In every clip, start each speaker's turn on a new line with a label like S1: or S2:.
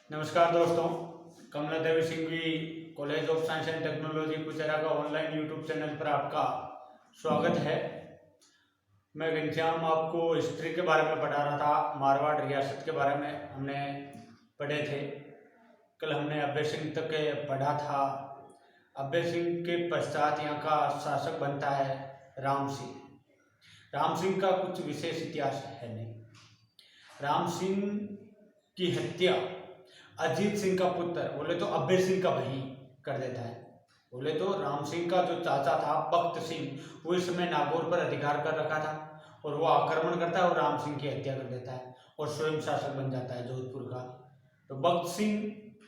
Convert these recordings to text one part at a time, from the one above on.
S1: नमस्कार दोस्तों, Kamla Devi Singhvi college of science and technology Kuchera का ऑनलाइन यूट्यूब चैनल पर आपका स्वागत है। मैं घनश्याम आपको हिस्ट्री के बारे में पढ़ा रहा था। मारवाड़ रियासत के बारे में हमने पढ़े थे। कल हमने अभय सिंह तक के पढ़ा था। अभय सिंह के पश्चात यहाँ का शासक बनता है राम सिंह। राम सिंह का कुछ विशेष इतिहास है नहीं। राम सिंह की हत्या अजीत सिंह का पुत्र, बोले तो अभय सिंह का भाई, कर देता है। बोले तो राम सिंह का जो चाचा था बख्त सिंह, वो इस समय नागौर पर अधिकार कर रखा था और वो आक्रमण करता है और राम सिंह की हत्या कर देता है और स्वयं शासक बन जाता है जोधपुर का। तो बख्त सिंह,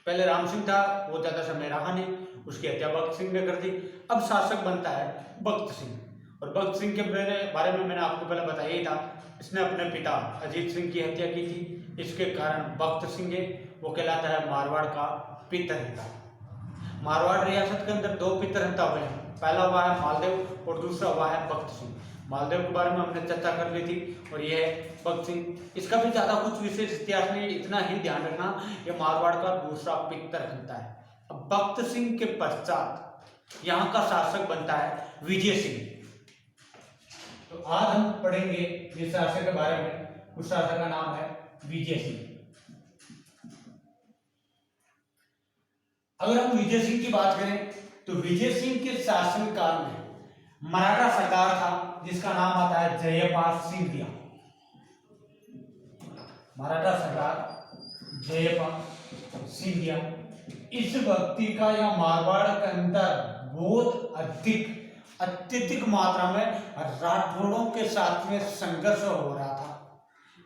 S1: पहले राम सिंह था, वो ज़्यादा समय रहा नहीं, उसकी हत्या बख्त सिंह ने कर दी। अब शासक बनता है बख्त सिंह। और बख्त सिंह के बारे में मैंने आपको पहले बताया ही था। इसने अपने पिता अजीत सिंह की हत्या की थी। इसके कारण बख्त सिंह है, वो कहलाता है मारवाड़ का पितरहंता। मारवाड़ रियासत के अंदर दो पितरहंता हुए हैं। पहला हुआ है मालदेव और दूसरा हुआ है बख्त सिंह। मालदेव के बारे में हमने चर्चा कर ली थी और ये है बख्त सिंह। इसका भी ज़्यादा कुछ विशेष इतिहास नहीं, इतना ही ध्यान रखना, ये मारवाड़ का दूसरा पितरहंता है। अब बख्त सिंह के पश्चात यहाँ का शासक बनता है विजय सिंह। तो आज हम पढ़ेंगे इस शासक के बारे में। उस शासक का नाम है विजय सिंह। अगर हम विजय सिंह की बात करें तो विजय सिंह के शासनकाल में मराठा सरदार था जिसका नाम आता है जयपाल सिंधिया। मराठा सरदार जयपाल सिंधिया, इस व्यक्ति का या मारवाड़ के अंदर बहुत अत्यधिक मात्रा में राठौड़ों के साथ में संघर्ष हो रहा था,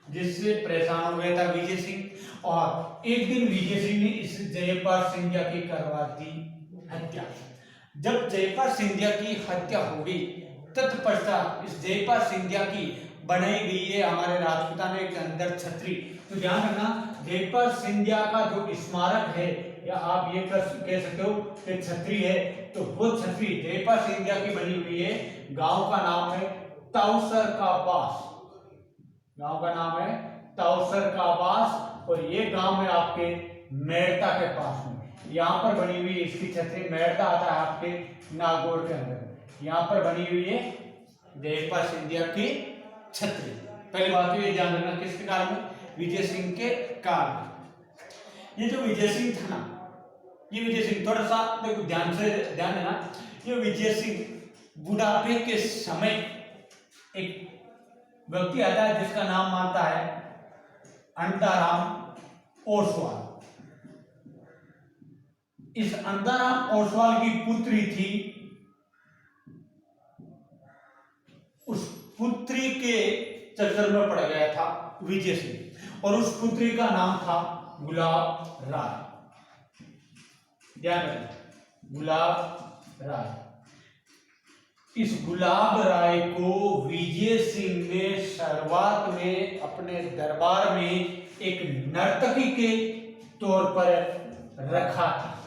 S1: जिससे परेशान हो गया था विजय सिंह। और एक दिन विजय सिंह ने इस जयपाल सिंधिया की करवा दी हत्या। जब जयपाल सिंधिया की हत्या हो गई, तत्पश्चात इस जयपाल सिंधिया की बनाई गई है हमारे राजपूताने के अंदर छतरी। तो ध्यान रखना, जयपाल सिंधिया का जो स्मारक है, या आप ये कह सकते हो कि छतरी है, तो वो छतरी जयपाल सिंधिया की बनी हुई है। गांव का नाम है ताउसर का बास। गांव का नाम है ताउसर का बास और ये गांव है आपके मेड़ता के पास में। यहाँ पर बनी हुई इसकी छतरी। मेड़ता आता है आपके नागौर के अंदर। यहाँ पर बनी हुई है जयपाल सिंधिया की छतरी। पहली बात तो ये ध्यान रखना, किसके काल में? विजय सिंह के काल में। ये जो विजय सिंह था ना, ये विजय सिंह, थोड़ा सा देखो ध्यान देना, ये विजय सिंह बुढ़ापे के समय एक व्यक्ति आता है जिसका नाम आता है अंताराम ओसवाल। इस अंताराम ओसवाल की पुत्री थी। उस पुत्री के चक्कर में पड़ गया था विजय सिंह और उस पुत्री का नाम था गुलाब राय। ध्यान रखना, गुलाब राय। इस गुलाब राय को विजय सिंह ने शुरुआत में अपने दरबार में एक नर्तकी के तौर पर रखा था।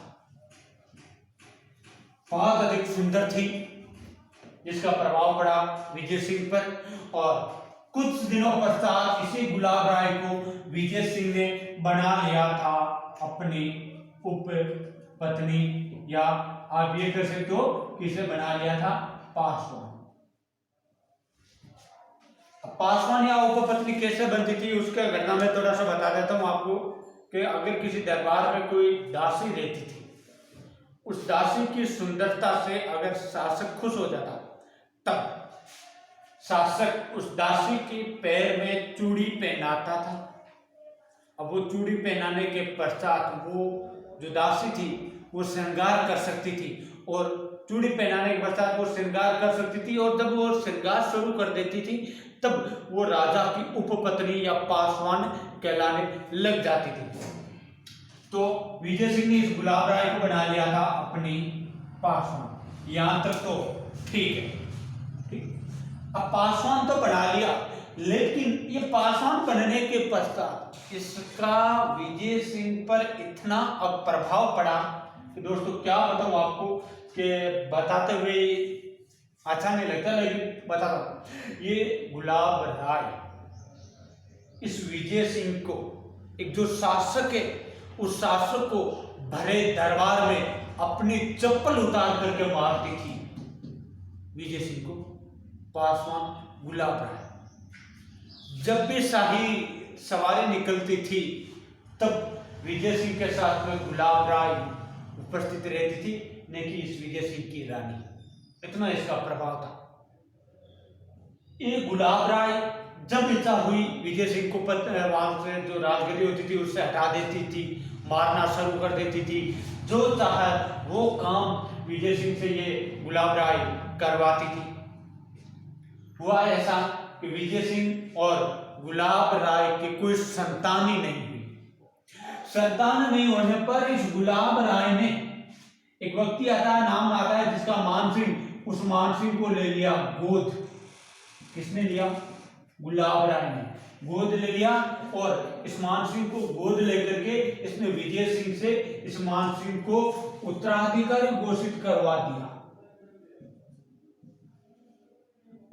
S1: बहुत अधिक सुंदर थी, जिसका प्रभाव पड़ा विजय सिंह पर। और कुछ दिनों पश्चात इसी गुलाब राय को विजय सिंह ने बना लिया था अपनी उप पत्नी, या आप ये कह सकते हो किसे बना लिया था? पासवान। पासवान या उपपत्नी कैसे बनती थी उसका घटना मैं थोड़ा सा बता देता हूं आपको, कि अगर किसी दरबार में कोई दासी रहती थी, उस दासी की सुंदरता से अगर शासक खुश हो जाता, तब शासक उस दासी के पैर में चूड़ी पहनाता था। अब वो चूड़ी पहनाने के पश्चात वो जो दासी थी वो श्रृंगार कर सकती थी, और चूड़ी पहनाने के पश्चात वो श्रृंगार कर सकती थी, और जब वो श्रृंगार शुरू कर देती थी तब वो राजा की उपपत्नी या पासवान कहलाने लग जाती थी। तो विजय सिंह ने इस गुलाब राय को बना लिया था अपनी पासवान। यहां तक तो ठीक है, ठीक। अब पासवान तो बना लिया, लेकिन ये पासवान बनने के पश्चात इसका विजय सिंह पर इतना अब प्रभाव पड़ा कि दोस्तों क्या बताऊं आपको, कि बताते हुए अच्छा नहीं लगता, लेकिन बताता हूं। ये गुलाब राय इस विजय सिंह को, एक जो शासक है उस शासक को भरे दरबार में अपनी चप्पल उतार करके मारती थी विजय सिंह को पासवान गुलाब राय। जब भी शाही सवारी निकलती थी तब विजय सिंह के साथ में गुलाब राय उपस्थित रहती थी, न कि इस विजय सिंह की रानी। इतना इसका प्रभाव था। ये गुलाब राय जब इच्छा हुई विजय सिंह को वहां से जो राजगद्दी होती थी उससे हटा देती थी, मारना शुरू कर देती थी। जो चाहे वो काम विजय सिंह से ये गुलाब राय करवाती थी। हुआ ऐसा कि विजय सिंह और गुलाब राय की कोई संतान ही नहीं हुई। संतान नहीं होने पर इस गुलाब राय ने, एक व्यक्ति आता है, नाम आता है जिसका मान सिंह, उस मान सिंह को ले लिया गोद। किसने लिया? गुलाब राय ने गोद ले लिया और इस मान सिंह को गोद लेकर के इसने विजय सिंह से इस मान सिंह को उत्तराधिकारी घोषित करवा दिया।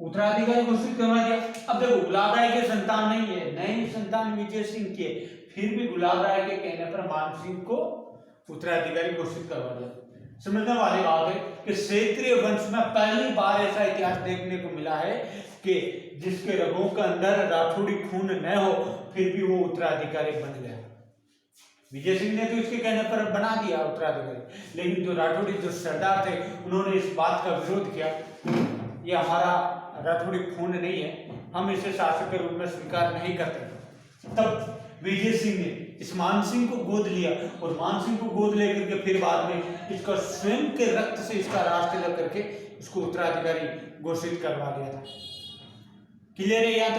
S1: उत्तराधिकारी घोषित करवा दिया। अब देखो गुलाब राय के संतान नहीं है, नई संतान विजय सिंह के, फिर भी गुलाब राय के कहने पर मान सिंह को उत्तराधिकारी घोषित करवा दिया। समझने वाली बात है कि क्षेत्रीय वंश में पहली बार ऐसा इतिहास देखने को मिला है कि जिसके रगों के अंदर राठौड़ी खून न हो फिर भी वो उत्तराधिकारी बन गया। विजय सिंह ने तो इसके कहने पर बना दिया उत्तराधिकारी, लेकिन जो राठौड़ी जो सरदार थे उन्होंने इस बात का विरोध किया, ये हमारा राठौड़ी खून नहीं है, हम इसे शासक के रूप में स्वीकार नहीं करते। तब विजय सिंह ने इस मान सिंह को गोद लिया और मान सिंह को गोद लेकर के फिर बाद में इसका स्वयं के रक्त से इसका राज तिलक करके इसको उत्तराधिकारी घोषित करवा दिया था। क्लियर है? याद?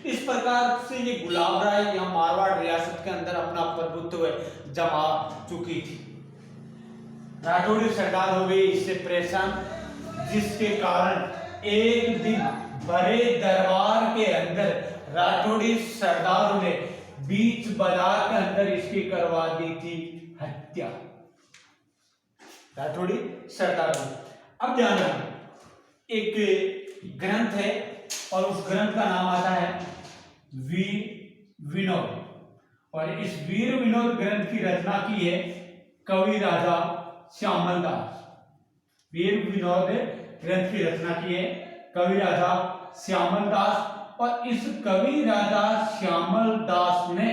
S1: इस प्रकार से ये गुलाब राय या मारवाड़ रियासत के अंदर अपना प्रभुत्व जमा चुकी थी। राठौड़ी सरदार हो गई इससे परेशान, जिसके कारण एक दिन बड़े दरबार के अंदर राठौड़ी सरदारों ने बीच बाजार के अंदर इसकी करवा दी थी हत्या, राठौड़ी सरदार ने। अब ध्यान रखना, एक ग्रंथ है और उस ग्रंथ का नाम आता है वीर विनोद, और इस वीर विनोद ग्रंथ की रचना की है कवि राजा श्यामल दास। वीर विनोद ग्रंथ की रचना की है कवि राजा श्यामल दास, और इस कवि राजा श्यामल दास ने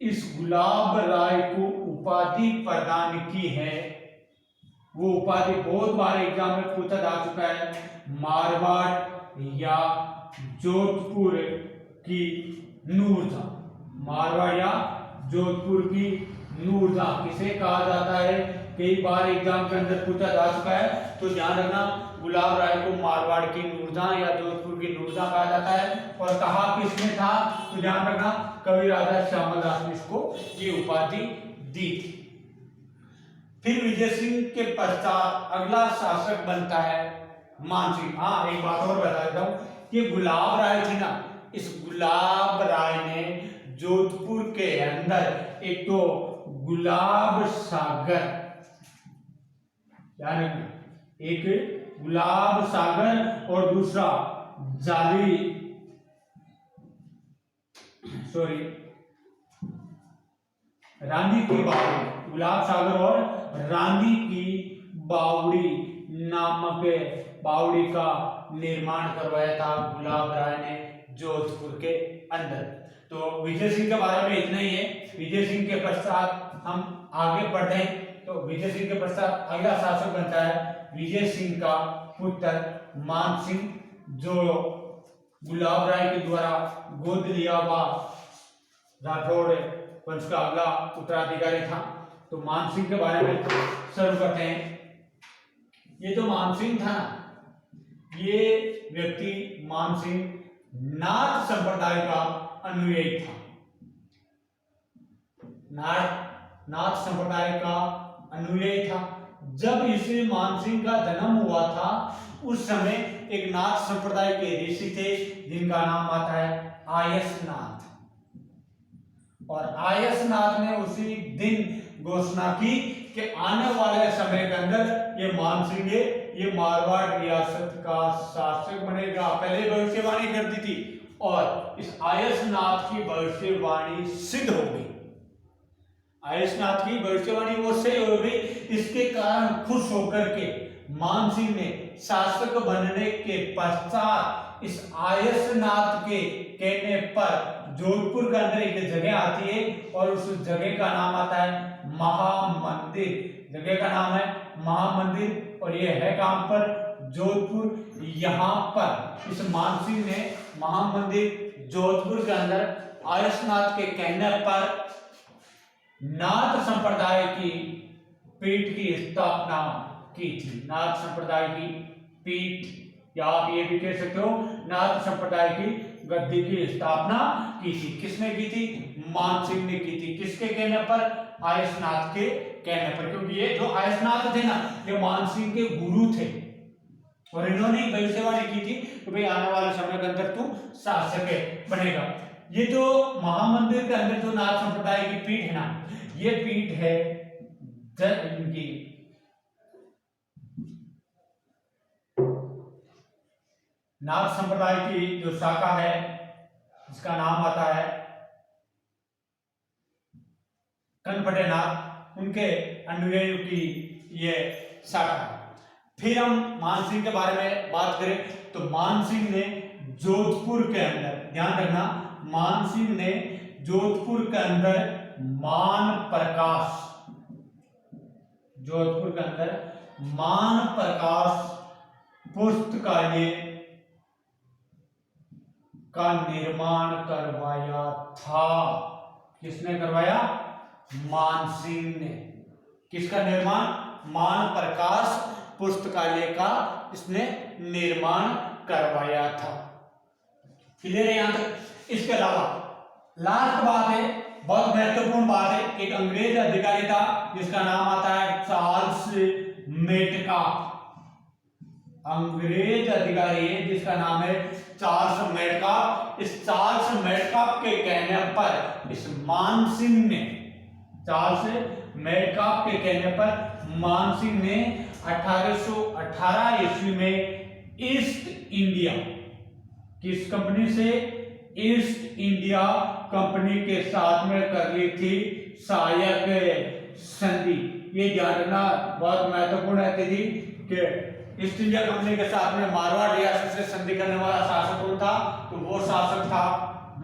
S1: इस गुलाब राय को उपाधि प्रदान की है। वो उपाधि बहुत बार एग्जाम में पूछा जा चुका है, मारवाड़ या जोधपुर की नूरजहां। मारवाड़ या जोधपुर की नूरजहां किसे कहा जाता है, कई बार एग्जाम के अंदर पूछा जा चुका है। तो ध्यान रखना, गुलाब राय को मारवाड़ की नूरजहां या जोधपुर की नूरजहां कहा जाता है। और कहा किसने था? तो ध्यान रखना, कवि राजा श्यामल दास ने इसको ये उपाधि दी थी। फिर विजय सिंह के पश्चात अगला शासक बनता है मान सिंह। हाँ, एक बात और बता देता हूं, ये गुलाब राय थी ना, इस गुलाब राय ने जोधपुर के अंदर एक तो गुलाब सागर, ध्यान रखना, एक गुलाब सागर और दूसरा जाली, सॉरी रानी की बावड़ी, गुलाब सागर और रानी की बावड़ी नामक बावड़ी का निर्माण करवाया था गुलाब राय ने जोधपुर के अंदर। तो विजय सिंह के बारे में इतना ही है। विजय सिंह के पश्चात हम आगे बढ़ते हैं। तो विजय सिंह के पश्चात अगला शासक बनता है विजय सिंह का पुत्र मान सिंह, जो गुलाब राय के द्वारा गोद लिया हुआ राठौड़ वंश का अगला उत्तराधिकारी था। तो मान सिंह के बारे में शुरू करते हैं। ये जो मान सिंह था ना, ये व्यक्ति मान सिंह नाथ संप्रदाय का अनुयायी था। नाथ संप्रदाय का अनुयायी था। जब इसे मान सिंह का जन्म हुआ था उस समय एक नाथ संप्रदाय के ऋषि थे जिनका नाम आता है आयसनाथ, और आयसनाथ ने उसी दिन घोषणा की कि आने वाले समय के अंदर ये मान सिंह ये मारवाड़ रियासत का शासक बनेगा। पहले भविष्यवाणी कर दी थी और इस आयसनाथ की भविष्यवाणी सिद्ध हो गई। आयसनाथ की भविष्यवाणी वो सही हो गई। इसके कारण खुश होकर के मान सिंह ने शासक बनने के पश्चात इस आयसनाथ के कहने पर जोधपुर के अंदर एक जगह आती है और उस जगह का नाम आता है महामंदिर। जगह का नाम है महामंदिर और ये है कहां पर? जोधपुर। यहाँ पर इस मान सिंह ने महामंदिर जोधपुर के अंदर आयसनाथ के कहने पर नाथ संप्रदाय की पीठ की स्थापना की थी। नाथ संप्रदाय की पीठ या आप ये भी कह सकते हो नाथ संप्रदाय की गद्दी की स्थापना की थी। किसने की थी? मान सिंह ने की थी। किसके कहने पर? आयसनाथ के कहने पर, क्योंकि ये जो आयसनाथ थे ना ये मान सिंह के गुरु थे और इन्होंने भविष्यवाणी की थी कि भाई आने वाले समय के अंदर तू शासक बनेगा। ये जो महामंदिर के अंदर जो नाथ संप्रदाय की पीठ है ना, ये पीठ है इनकी नाथ संप्रदाय की जो शाखा है जिसका नाम आता है कनपटे नाथ, उनके अनुयायियों की ये शाखा है। फिर हम मान सिंह के बारे में बात करें तो मान सिंह ने जोधपुर के अंदर, ध्यान रखना, मान सिंह ने जोधपुर के अंदर मान प्रकाश, जोधपुर के अंदर मान प्रकाश पुस्तकालय का निर्माण करवाया था। किसने करवाया? मान सिंह ने। किसका निर्माण? मान प्रकाश पुस्तकालय का इसने निर्माण करवाया था। क्लियर है यहां तक? इसके अलावा लास्ट बात है, बहुत महत्वपूर्ण बात है, एक अंग्रेज अधिकारी था जिसका नाम आता है चार्ल्स मेटकाफ। अंग्रेज अधिकारी है जिसका नाम है चार्ल्स मेटकाफ। इस चार्ल्स मेटकाफ के कहने पर इस मान सिंह ने, चार्ल्स मेटकाफ के कहने पर मान सिंह ने 1818 ईस्वी में ईस्ट इंडिया, किस कंपनी से? ईस्ट इंडिया कंपनी के साथ में कर ली थी सहायक संधि। ये ध्यान रखना बहुत महत्वपूर्ण रहती थी कि ईस्ट इंडिया कंपनी के साथ में मारवाड़ रियासत से संधि करने वाला शासक कौन था? तो वो शासक था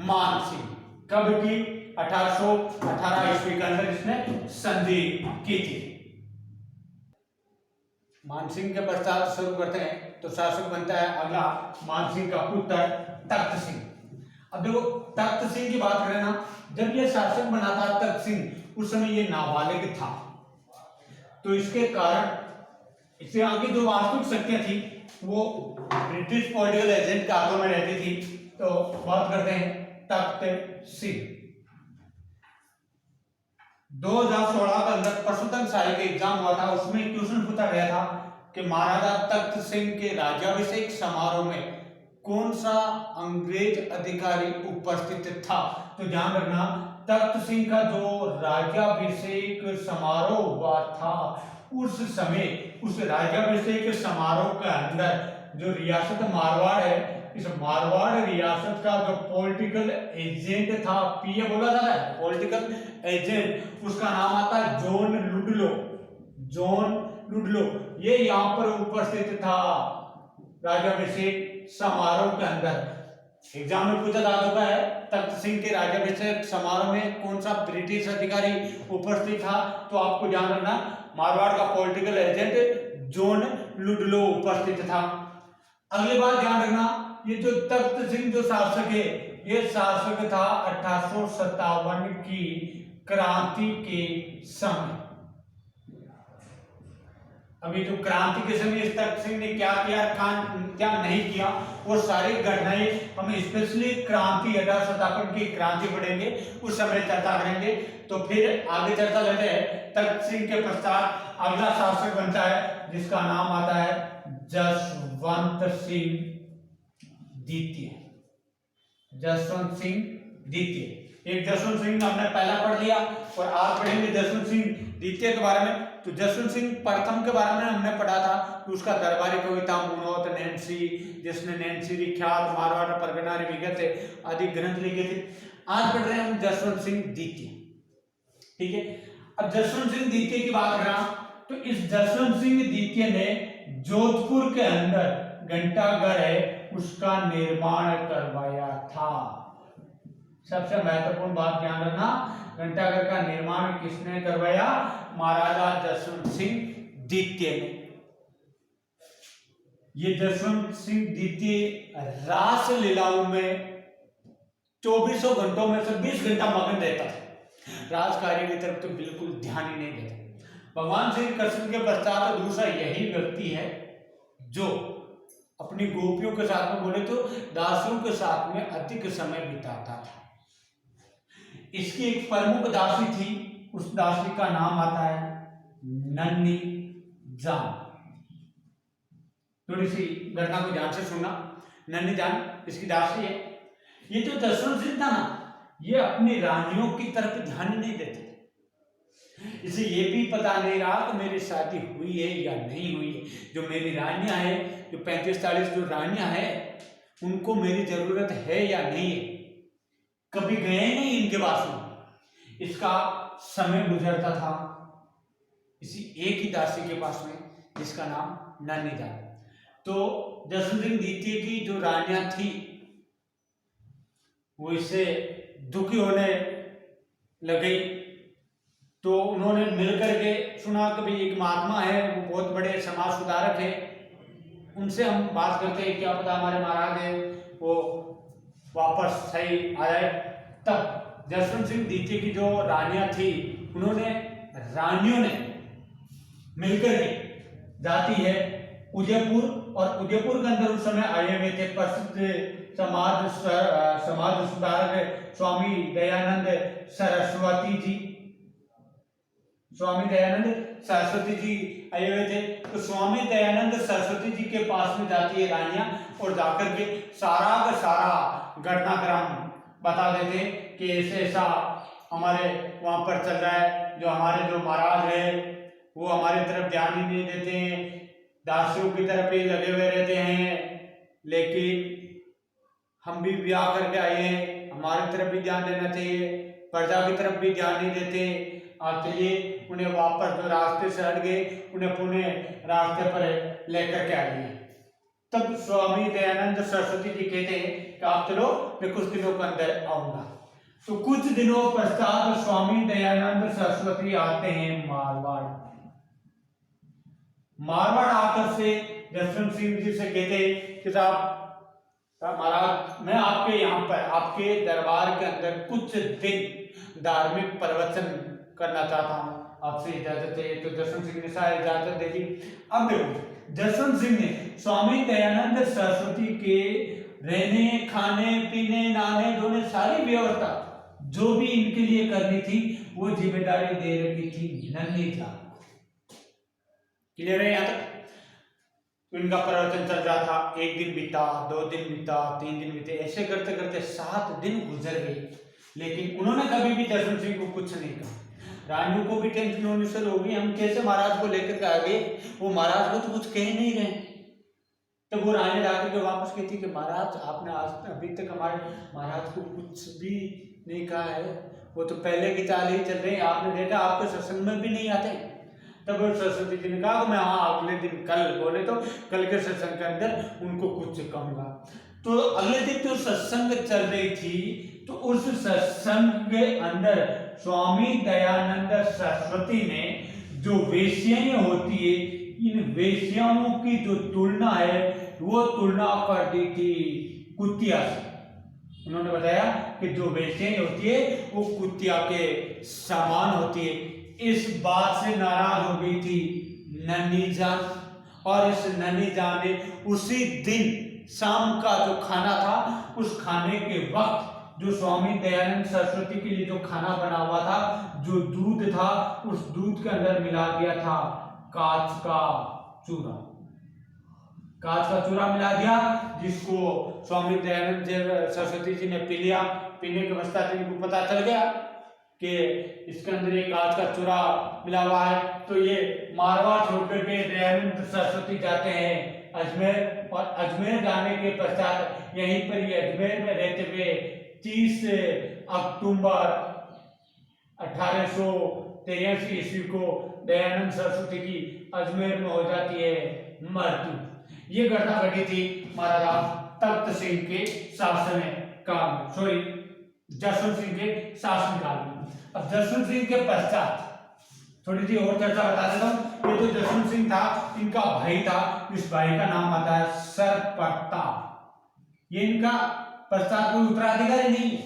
S1: मान सिंह। कब की? 1818 ईस्वी के अंदर इसने संधि की थी। मान सिंह के पश्चात शुरू करते हैं तो शासक बनता है अगला मान सिंह का पुत्र तख्त सिंह। अब देखो तख्त सिंह की बात करें ना, जब ये शासक बना था तख्त सिंह उस समय ये नाबालिग था, तो इसके कारण इससे आगे जो वास्तविक शक्तियां थी वो ब्रिटिश पॉलिटिकल एजेंट के हाथों में रहती थी। तो बात करते हैं तख्त सिंह। 2016 के अंदर परशुतम शाही का एग्जाम हुआ था, उसमें क्वेश्चन पूछा गया था कि महाराजा तख्त सिंह के राज्याभिषेक समारोह में कौन सा अंग्रेज अधिकारी उपस्थित था? तो ध्यान रखना, तख्त सिंह का जो राज्याभिषेक समारोह हुआ था उस समय उस राज्याभिषेक समारोह के अंदर जो रियासत मारवाड़ है, इस मारवाड़ रियासत का जो पॉलिटिकल एजेंट था, पीए बोला था पॉलिटिकल एजेंट, उसका नाम आता है जॉन लुडलो। जॉन लुडलो ये यहाँ पर उपस्थित था राज्याभिषेक समारोह के अंदर। एग्जाम में पूछा जा चुका है तख्त सिंह के राज्याभिषेक समारोह में कौन सा ब्रिटिश अधिकारी उपस्थित था? तो आपको ध्यान रखना मारवाड़ का पॉलिटिकल एजेंट जॉन लुडलो उपस्थित था। अगली बात ध्यान रखना, ये जो तख्त सिंह जो शासक है ये शासक था 1857 की क्रांति के समय। अभी जो क्रांति के समय इस तख्त सिंह ने क्या किया, क्या नहीं किया, वो सारी घटनाएं हम स्पेशली क्रांति 1857 की क्रांति पढ़ेंगे, उस समय चर्चा करेंगे। तो फिर आगे चर्चा करते हैं तख्त सिंह के पश्चात अगला शासक बनता है जिसका नाम आता है जसवंत सिंह द्वितीय। जसवंत सिंह द्वितीय, एक जसवंत सिंह हमने पहला पढ़ लिया और आज पढ़ेंगे जसवंत सिंह द्वितीय के बारे में। तो जसवंत सिंह प्रथम के बारे में हमने पढ़ा था कि उसका दरबारी कविता मुनौत नैन्सी, जिसने नैन्सी विख्यात मारवाड़ परगना विगत आदि ग्रंथ लिखे थे। आज पढ़ रहे हैं हम जसवंत सिंह द्वितीय। ठीक है। अब जसवंत सिंह द्वितीय की बात कर रहा तो इस जसवंत सिंह द्वितीय ने जोधपुर के अंदर घंटाघर है उसका निर्माण करवाया था। सबसे महत्वपूर्ण बात ध्यान रखना, घंटाघर का निर्माण किसने करवाया? महाराजा जसवंत सिंह द्वितीय ने। ये जसवंत सिंह द्वितीय रास लीलाओं में 24 घंटों में से 20 घंटा मगन रहता था, राज कार्य की तरफ तो बिल्कुल ध्यान ही नहीं देता। भगवान श्री कृष्ण के पश्चात दूसरा यही व्यक्ति है जो अपनी गोपियों के साथ में, बोले तो दासियों के साथ में अधिक समय बिताता था। इसकी एक प्रमुख दासी थी, उस दासी का नाम आता है नन्ही जान। थोड़ी सी घटना को ध्यान से सुनना। नन्ही जान इसकी दासी है। ये जो जसवंत सिंह था ना, ये अपनी रानियों की तरफ ध्यान नहीं देते, इसे ये भी पता नहीं रहा कि मेरी शादी हुई है या नहीं हुई है। जो मेरी रानियां हैं, जो 35-40 जो रानियां हैं, उनको मेरी जरूरत है या नहीं है, कभी गए नहीं इनके पास में। इसका समय गुजरता था इसी एक ही दासी के पास में, जिसका नाम नन्ही जान। तो जसवंत सिंह द्वितीय की जो रानियां थी वो इससे दुखी होने लगी। तो उन्होंने मिलकर के सुना कि भाई एक महात्मा है, वो बहुत बड़े समाज सुधारक है, उनसे हम बात करते हैं, क्या पता हमारे महाराज है वो वापस सही आ जाए। तब जसवंत सिंह द्वितीय की जो रानियां थी, उन्होंने रानियों ने मिलकर के जाती है उदयपुर, और उदयपुर के अंदर उस समय आए हुए थे प्रसिद्ध समाज सुधारक स्वामी दयानंद सरस्वती जी। स्वामी दयानंद सरस्वती जी आए हुए थे। तो स्वामी दयानंद सरस्वती जी के पास में जाती है रानियां, और जाकर के सारा का सारा घटनाक्रम बता देते कि ऐसे ऐसा हमारे वहां पर चल रहा है। जो हमारे जो महाराज है वो हमारी तरफ ध्यान ही नहीं देते हैं, दासियों की तरफ ही लगे हुए रहते हैं, लेकिन हम भी ब्याह करके आए हैं, हमारी तरफ भी ध्यान देना चाहिए, प्रजा की तरफ भी ध्यान नहीं देते। आप चलिए उन्हें वापस जो रास्ते से हट गए, उन्हें पुणे रास्ते पर लेकर के आइए। तब स्वामी दयानंद सरस्वती जी कहते हैं कि आप चलो, मैं कुछ दिनों के अंदर आऊंगा। तो कुछ दिनों पश्चात स्वामी दयानंद सरस्वती आते हैं मारवाड़। मारवाड़ आकर से जसवंत सिंह जी से कहते कि साहब महाराज, मैं आपके यहाँ पर आपके दरबार के अंदर कुछ दिन धार्मिक प्रवचन करना चाहता हूँ, आपसे इजाजत है। तो जसवंत सिंह ने सारी इजाजत दे दी। अब देखो, जसवंत सिंह ने स्वामी दयानंद सरस्वती के रहने, खाने, पीने, नहाने धोने सारी व्यवस्था जो भी इनके लिए करनी थी, वो जिम्मेदारी दे रखी थी नन्ही जान। क्लियर है यहाँ तक? इनका प्रवचन चल रहा था, एक दिन बीता, 2 दिन बीता, 3 दिन बीते, ऐसे करते करते 7 दिन गुजर गए, लेकिन उन्होंने कभी भी जसवंत सिंह को कुछ नहीं कहा। रानियों को भी टेंशन होने से होगी, हम कैसे महाराज को लेकर के आ गए, वो महाराज को तो कुछ कह नहीं रहे। तब वो रानी जाकर के वापस कहती कि महाराज, आपने आज अभी तक हमारे महाराज को कुछ भी नहीं कहा है, वो तो पहले की चाल ही चल रही है, आपने देखा आपके सत्संग में भी नहीं आते। तब सरस्वती जी ने कहा कि मैं अगले दिन, कल बोले तो कल के सत्संग के अंदर उनको कुछ कहूंगा। तो अगले दिन जो सत्संग चल रही थी, तो उस सत्संग के अंदर स्वामी दयानंद सरस्वती ने जो वेश्याएं होती है, इन वेश्याओं की जो तुलना है, वो तुलना कर दी थी कुतिया से। उन्होंने बताया कि जो वेश्याएं होती है वो कुतिया के समान होती है। इस बात से नाराज हो गई थी नन्ही जान, और इस नन्ही जान ने उसी दिन शाम का जो खाना था, उस खाने के वक्त जो स्वामी दयानंद सरस्वती के लिए जो खाना बना हुआ था, जो दूध था, उस दूध के अंदर मिला दिया था कांच का चूरा। कांच का चूरा मिला दिया, जिसको स्वामी दयानंद सरस्वती जी ने पी लिया। पीने के पश्चात इनको पता चल गया कि इसके अंदर ये कांच का चूरा मिला हुआ है। तो ये मारवाड़ छोड़कर के दयानंद सरस्वती जाते हैं अजमेर, और अजमेर जाने के पश्चात यहीं पर ये अजमेर में रहते हुए 30 अक्टूबर 1883 ईस्वी को दयानंद सरस्वती की अजमेर में हो जाती है मृत्यु। ये घटना घटी थी महाराजा तख्त सिंह के शासन काल में, सॉरी जसवंत सिंह के शासन काल में। अब जसवंत सिंह के पश्चात थोड़ी सी और चर्चा बता देता हूँ। ये जो जसवंत सिंह था, इनका भाई था, इस भाई का नाम आता है सर प्रताप। ये इनका पश्चात कोई उत्तराधिकारी नहीं है,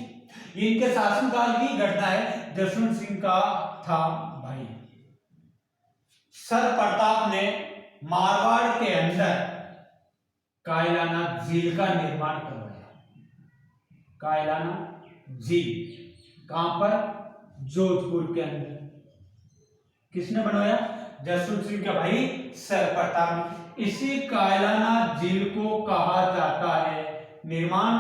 S1: ये इनके शासनकाल की घटना है। जसवंत सिंह का था भाई। सर प्रताप ने मारवाड़ के अंदर कायलाना झील का निर्माण करवाया। कायलाना झील कहां पर? जोधपुर के अंदर। किसने बनवाया? जसवंत सिंह का भाई सर प्रताप। इसी कायलाना झील को कहा जाता है, निर्माण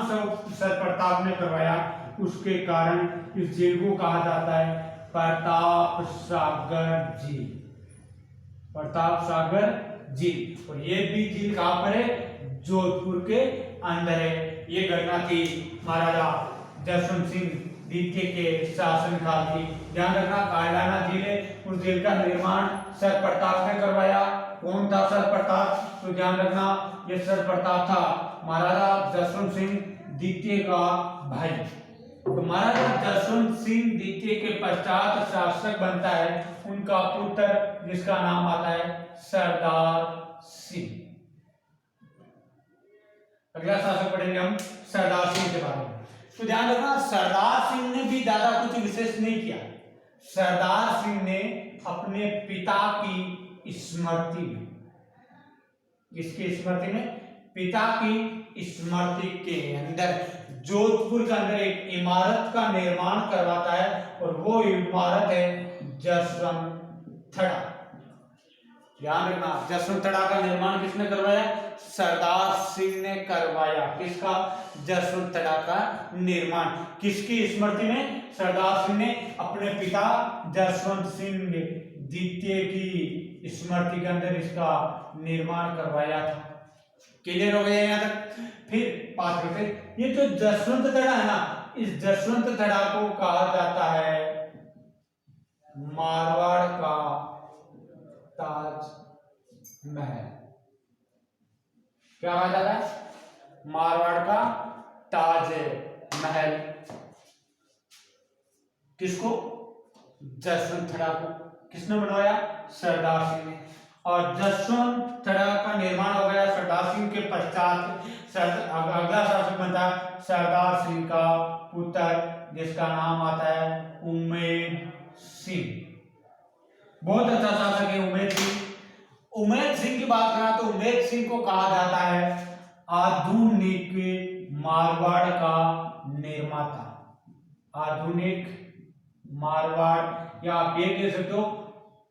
S1: सर प्रताप ने करवाया, उसके कारण इस झील को कहा जाता है प्रताप सागर झील। प्रताप सागर झील। और ये भी झील कहां पर है? जोधपुर के अंदर है। ये घटना थी महाराजा जसवंत सिंह द्वितीय के शासनकाल की। ध्यान रखना, कायलाना झील है, उस झील का निर्माण सर प्रताप ने करवाया। कौन था सर प्रताप? तो ध्यान रखना, ये सर प्रताप था महाराजा जसवंत सिंह द्वितीय का भाई। तो महाराजा जसवंत सिंह द्वितीय के पश्चात शासक बनता है उनका पुत्र, जिसका नाम आता है सरदार सिंह। अगला शासक पढ़ेंगे हम सरदार सिंह के बारे में। तो ध्यान रखना, सरदार सिंह ने भी ज्यादा कुछ विशेष नहीं किया। सरदार सिंह ने अपने पिता की स्मृति में, इसकी स्मृति में, पिता की स्मृति के अंदर जोधपुर के अंदर एक इमारत का निर्माण करवाता है, और वो इमारत है जसवंतड़ा। ध्यान रखना, जसवंतड़ा का निर्माण किसने करवाया? सरदार सिंह ने करवाया। किसका? जसवंतड़ा का निर्माण। किसकी स्मृति में? सरदार सिंह ने अपने पिता जसवंत सिंह द्वितीय की स्मृति के अंदर इसका निर्माण करवाया था। क्लियर हो गया यहाँ तक? फिर बात करते हैं, ये जो जसवंतड़ा है ना, इस जसवंतड़ा को कहा जाता है मारवाड़ का ताज महल। क्या कहा जाता है? मारवाड़ का ताज महल। किसको? जसवंतड़ा को। किसने बनवाया? सरदार सिंह ने। और जसवंतड़ा का निर्माण हो गया सरदार सिंह के पश्चात। अगला शासक बनता है सरदार सिंह का पुत्र, जिसका नाम आता है उम्मेद सिंह। बहुत अच्छा शासक है उम्मेद सिंह। उम्मेद सिंह की बात करें तो उम्मेद सिंह को कहा जाता है आधुनिक मारवाड़ का निर्माता। आधुनिक मारवाड़, या आप ये कह सकते हो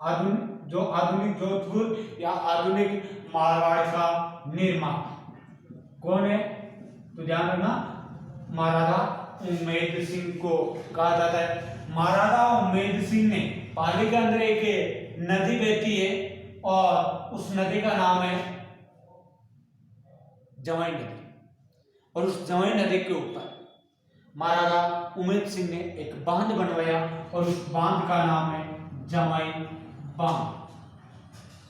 S1: आधुनिक जोधपुर या आधुनिक मारवाड़ का निर्माता। कौन है? तो ध्यान रखना, महाराजा उम्मेद सिंह को कहा जाता है। महाराजा उम्मेद सिंह ने, पाली के अंदर एक नदी बहती है और उस नदी का नाम है जवाई नदी, और उस जवाई नदी के ऊपर महाराजा उम्मेद सिंह ने एक बांध बनवाया, और उस बांध का नाम है जवाई बांध।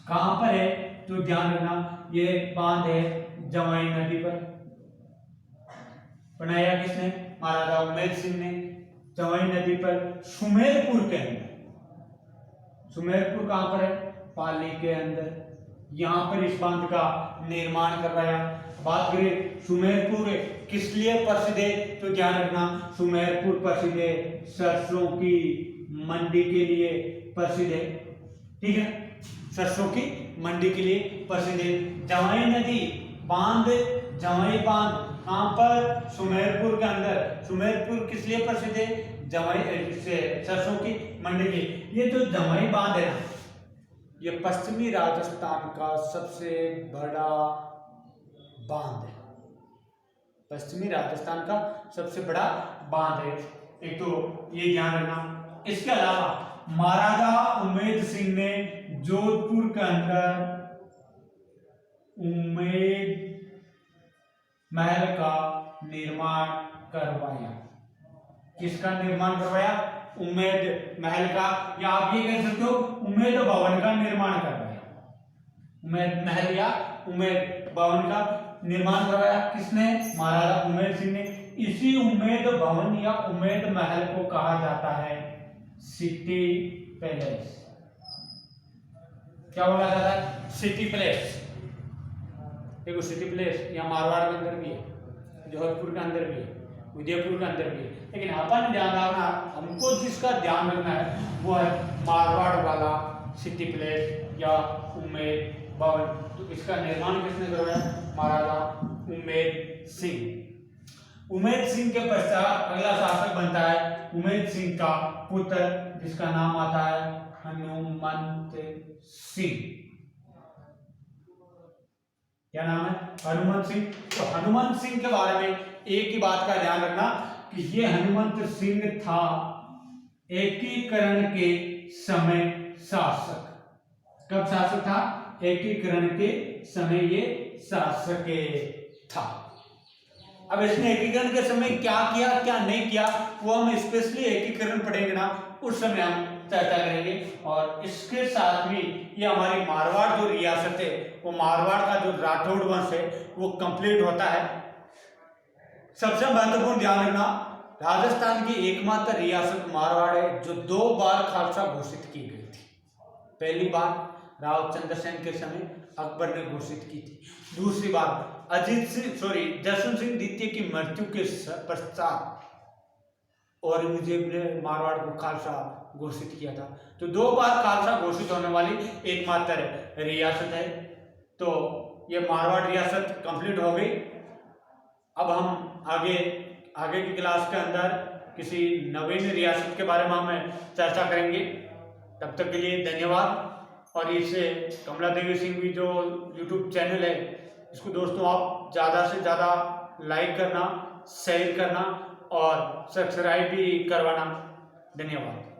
S1: कहां पर है? तो ध्यान रखना, ये बांध है जवाई नदी पर। बनाया किसने? महाराजा उम्मेद सिंह ने, जवाई नदी पर, सुमेरपुर के अंदर। सुमेरपुर कहां पर है? पाली के अंदर। यहां पर इस बांध का निर्माण करवाया। बात करें सुमेरपुर किस लिए प्रसिद्ध है, तो ध्यान रखना, सुमेरपुर प्रसिद्ध है सरसों की मंडी के लिए प्रसिद्ध है। ठीक है, सरसों की मंडी के लिए प्रसिद्ध है। जवाई नदी बांध, जवाई बांध कहां पर? सुमेरपुर के अंदर। सुमेरपुर किस लिए प्रसिद्ध है? जवाई से सरसों की मंडी के। ये जो जवाई बांध है ना, ये पश्चिमी राजस्थान का सबसे बड़ा बांध है। पश्चिमी राजस्थान का सबसे बड़ा बांध है। एक तो ये ध्यान रखना। इसके अलावा महाराजा उम्मेद सिंह ने जोधपुर के अंदर उम्मेद महल का निर्माण करवाया। किसका निर्माण करवाया? उम्मेद महल का, या आप ये कह सकते हो उम्मेद भवन का निर्माण करवाया। उम्मेद महल या उम्मेद भवन का निर्माण करवाया किसने? महाराजा उम्मेद सिंह ने। इसी उम्मेद भवन या उम्मेद महल को कहा जाता है सिटी पैलेस। क्या बोला जाता है? City palace. देखो सिटी पैलेस या मारवाड़ के अंदर भी है, जोधपुर के अंदर भी है, उदयपुर के अंदर भी है, लेकिन अपन ध्यान रखना, हमको जिसका ध्यान रखना है वो है मारवाड़ वाला सिटी पैलेस या उम्मेद भवन। तो इसका निर्माण किसने करवाया? महाराजा उम्मेद सिंह। उम्मेद सिंह के पश्चात अगला शासक बनता है उम्मेद सिंह का पुत्र, जिसका नाम आता है हनुमंत सिंह। क्या नाम है? हनुमंत सिंह। तो हनुमंत सिंह के बारे में एक ही बात का ध्यान रखना कि ये हनुमंत सिंह था एकीकरण के समय शासक। कब शासक था? एकीकरण के समय ये शासक था। अब इसने एकीकरण के समय क्या किया क्या नहीं किया वो हम स्पेशली एकीकरण पढ़ेंगे ना, उस समय हम चर्चा करेंगे। और इसके साथ भी ये हमारी मारवाड़ जो रियासत है, वो मारवाड़ का जो राठौड़ वंश है वो कंप्लीट होता है। सबसे महत्वपूर्ण ध्यान रखना, राजस्थान की एकमात्र रियासत मारवाड़ है जो 2 बार खालसा घोषित की गई थी। पहली बार राव चंद्रसेन के समय अकबर ने घोषित की थी। दूसरी बार जसवंत सिंह द्वितीय की मृत्यु के पश्चात औरंगजेब ने मारवाड़ को खालसा घोषित किया था। तो 2 बार खालसा घोषित होने वाली एकमात्र रियासत है। तो ये मारवाड़ रियासत कंप्लीट हो गई। अब हम आगे की क्लास के अंदर किसी नवीन रियासत के बारे में हम चर्चा करेंगे। तब तक के लिए धन्यवाद। और इसे कमला देवी सिंघवी जो YouTube चैनल है, इसको दोस्तों आप ज़्यादा से ज़्यादा लाइक करना, शेयर करना और सब्सक्राइब भी करवाना। धन्यवाद।